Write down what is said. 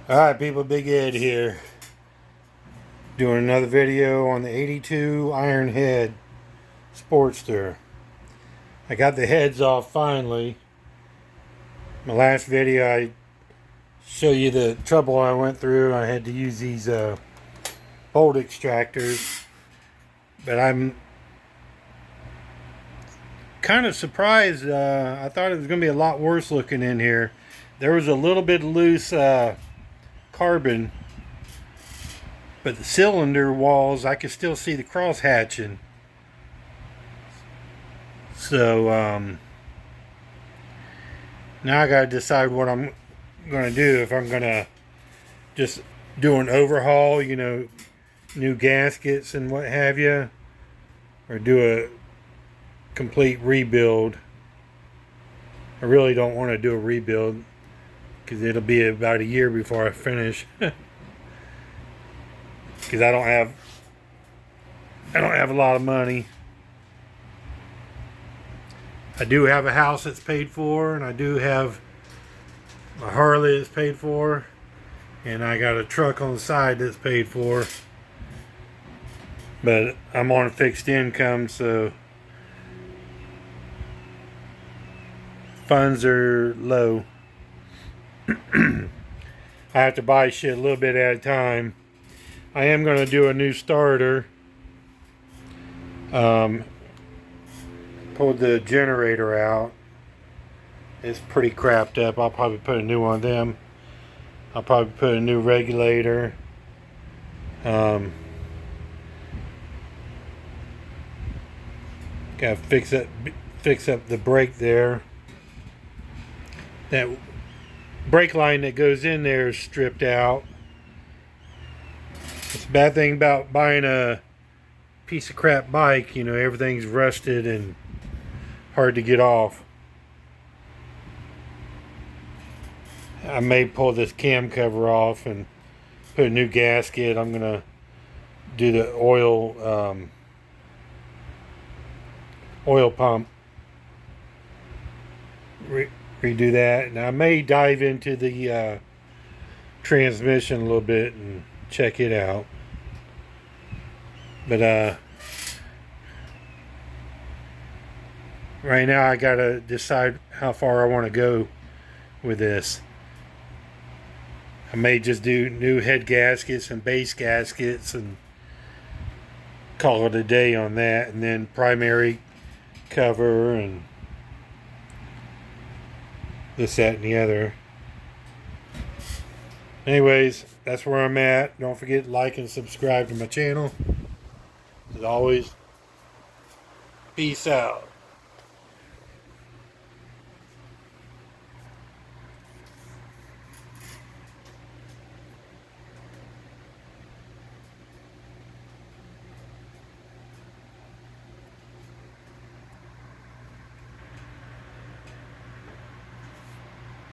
Alright people, Big Ed here, doing another video on the 82 Ironhead Sportster. I got the heads off finally. My last video I show you the trouble I went through. I had to use these bolt extractors, but I'm kind of surprised. I thought it was going to be a lot worse looking in here. There was a little bit loose carbon, but the cylinder walls, I could still see the cross hatching. So now I gotta decide what I'm gonna do. If I'm gonna just do an overhaul, you know, new gaskets and what have you, or do a complete rebuild. I really don't want to do a rebuild because it'll be about a year before I finish. Because I don't have a lot of money. I do have a house that's paid for, and I do have a Harley that's paid for, and I got a truck on the side that's paid for. But I'm on a fixed income, so funds are low. I have to buy shit a little bit at a time. I am going to do a new starter. Pulled the generator out. It's pretty crapped up. I'll probably put a new one of them. I'll probably put a new regulator. Gotta fix up the brake there. That brake line that goes in there is stripped out. It's a bad thing about buying a piece of crap bike, you know, everything's rusted and hard to get off. I may pull this cam cover off and put a new gasket. I'm gonna do the oil pump, redo that, and I may dive into the transmission a little bit and check it out. But right now I gotta decide how far I want to go with this. I may just do new head gaskets and base gaskets and call it a day on that, and then primary cover and this, that, and the other. Anyways, that's where I'm at. Don't forget to like and subscribe to my channel. As always, peace out.